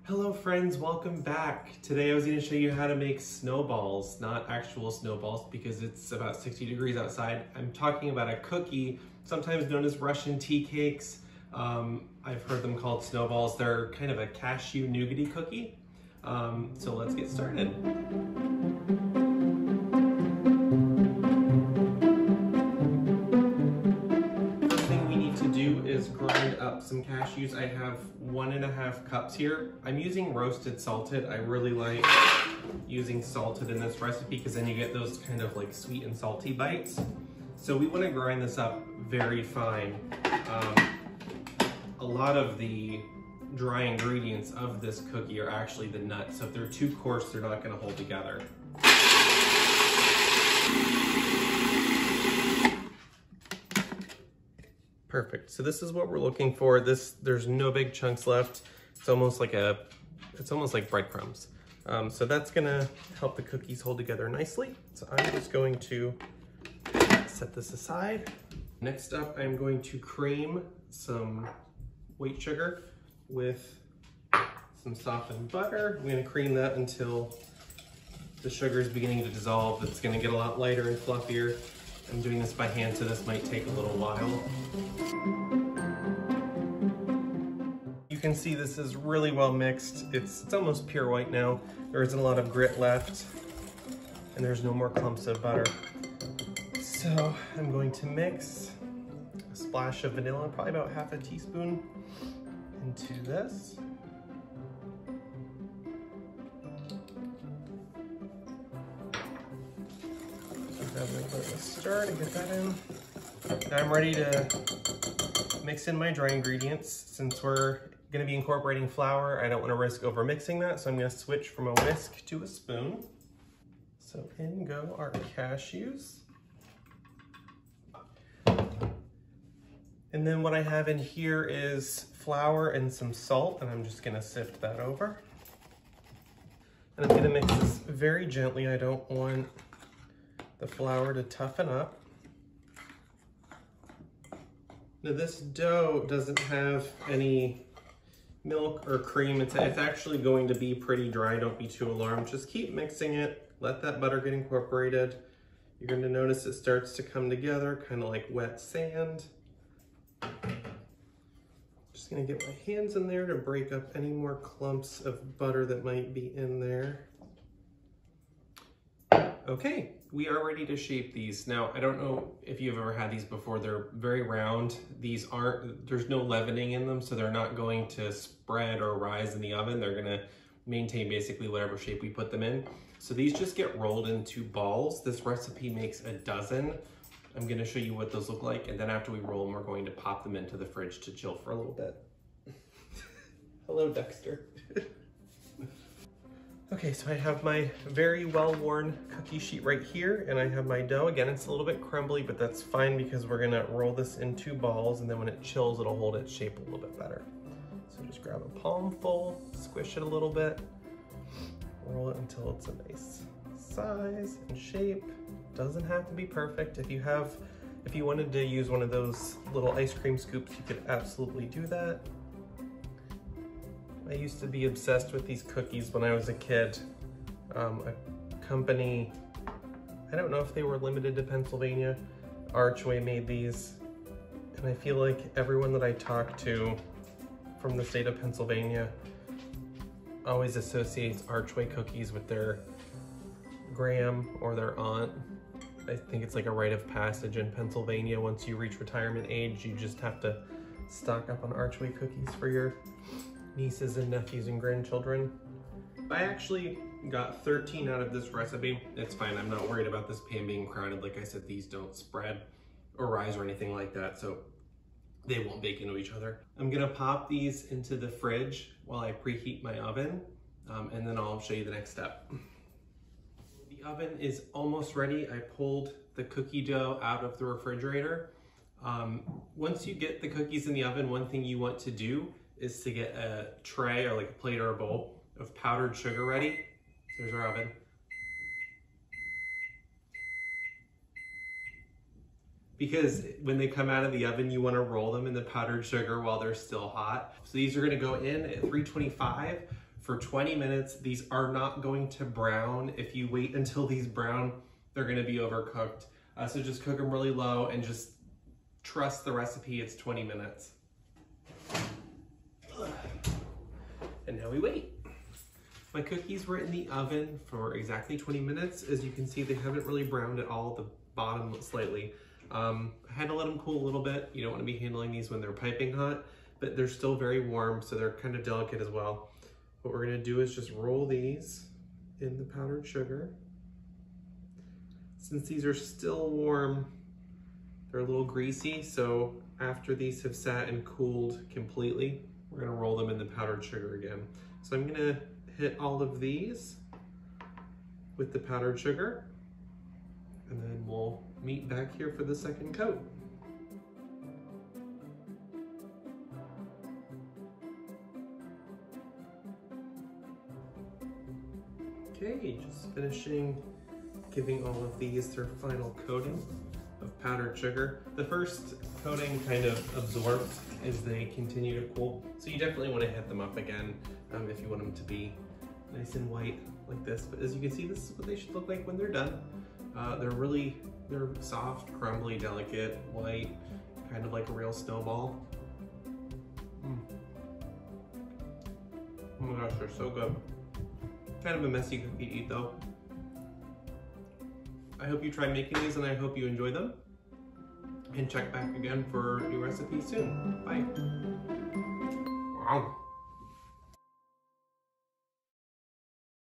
Hello friends, welcome back. Today I was going to show you how to make snowballs, not actual snowballs because it's about 60 degrees outside. I'm talking about a cookie, sometimes known as Russian tea cakes. I've heard them called snowballs. They're kind of a cashew nougaty cookie. So let's get started. Is grind up some cashews. I have 1.5 cups here. I'm using roasted salted. I really like using salted in this recipe because then you get those kind of like sweet and salty bites. So we want to grind this up very fine. A lot of the dry ingredients of this cookie are actually the nuts. So if they're too coarse, they're not going to hold together. Perfect. So this is what we're looking for. There's no big chunks left. It's almost like breadcrumbs. So that's gonna help the cookies hold together nicely. So I'm just going to set this aside. Next up, I'm going to cream some white sugar with some softened butter. I'm gonna cream that until the sugar is beginning to dissolve. It's gonna get a lot lighter and fluffier. I'm doing this by hand, so this might take a little while. You can see this is really well mixed. It's almost pure white now. There isn't a lot of grit left, and there's no more clumps of butter. So I'm going to mix a splash of vanilla, probably about half a teaspoon, into this. Grab a little bit of a stir to get that in. Now I'm ready to mix in my dry ingredients. Since we're going to be incorporating flour, I don't want to risk over mixing that, so I'm going to switch from a whisk to a spoon. So in go our cashews. And then what I have in here is flour and some salt, and I'm just going to sift that over. And I'm going to mix this very gently. I don't want the flour to toughen up. Now this dough doesn't have any milk or cream. It's actually going to be pretty dry. Don't be too alarmed. Just keep mixing it. Let that butter get incorporated. You're going to notice it starts to come together, kind of like wet sand. Just going to get my hands in there to break up any more clumps of butter that might be in there. Okay, we are ready to shape these. Now, I don't know if you've ever had these before. They're very round. There's no leavening in them, so they're not going to spread or rise in the oven. They're gonna maintain basically whatever shape we put them in. So these just get rolled into balls. This recipe makes a dozen. I'm gonna show you what those look like, and then after we roll them, we're going to pop them into the fridge to chill for a little bit. Hello, Dexter. Okay, so I have my very well-worn cookie sheet right here, and I have my dough. Again, it's a little bit crumbly, but that's fine because we're gonna roll this into balls, and then when it chills, it'll hold its shape a little bit better. So just grab a palm full, squish it a little bit, roll it until it's a nice size and shape. Doesn't have to be perfect. If you wanted to use one of those little ice cream scoops, you could absolutely do that. I used to be obsessed with these cookies when I was a kid. A company, I don't know if they were limited to Pennsylvania, Archway made these. And I feel like everyone that I talk to from the state of Pennsylvania always associates Archway cookies with their gram or their aunt. I think it's like a rite of passage in Pennsylvania. Once you reach retirement age, you just have to stock up on Archway cookies for your nieces and nephews and grandchildren. I actually got 13 out of this recipe. It's fine, I'm not worried about this pan being crowded. Like I said, these don't spread or rise or anything like that, so they won't bake into each other. I'm gonna pop these into the fridge while I preheat my oven, and then I'll show you the next step. The oven is almost ready. I pulled the cookie dough out of the refrigerator. Once you get the cookies in the oven, one thing you want to do is to get a tray or like a plate or a bowl of powdered sugar ready. There's our oven. because when they come out of the oven, you want to roll them in the powdered sugar while they're still hot. So these are going to go in at 325 for 20 minutes. These are not going to brown. If you wait until these brown, they're gonna be overcooked. So just cook them really low and just trust the recipe, it's 20 minutes. And now we wait. My cookies were in the oven for exactly 20 minutes. As you can see, they haven't really browned at all. The bottom slightly. I had to let them cool a little bit. You don't want to be handling these when they're piping hot, but they're still very warm, so they're kind of delicate as well. What we're gonna do is just roll these in the powdered sugar. Since these are still warm, they're a little greasy, so after these have sat and cooled completely, we're gonna roll them in the powdered sugar again. So I'm gonna hit all of these with the powdered sugar, and then we'll meet back here for the second coat. Okay, just finishing giving all of these their final coating of powdered sugar. The first coating kind of absorbs as they continue to cool, so you definitely want to hit them up again if you want them to be nice and white like this. But as you can see, this is what they should look like when they're done. They're soft, crumbly, delicate, white, kind of like a real snowball. Oh my gosh, they're so good. Kind of a messy cookie to eat though. I hope you try making these and I hope you enjoy them. And check back again for new recipes soon. Bye. Wow.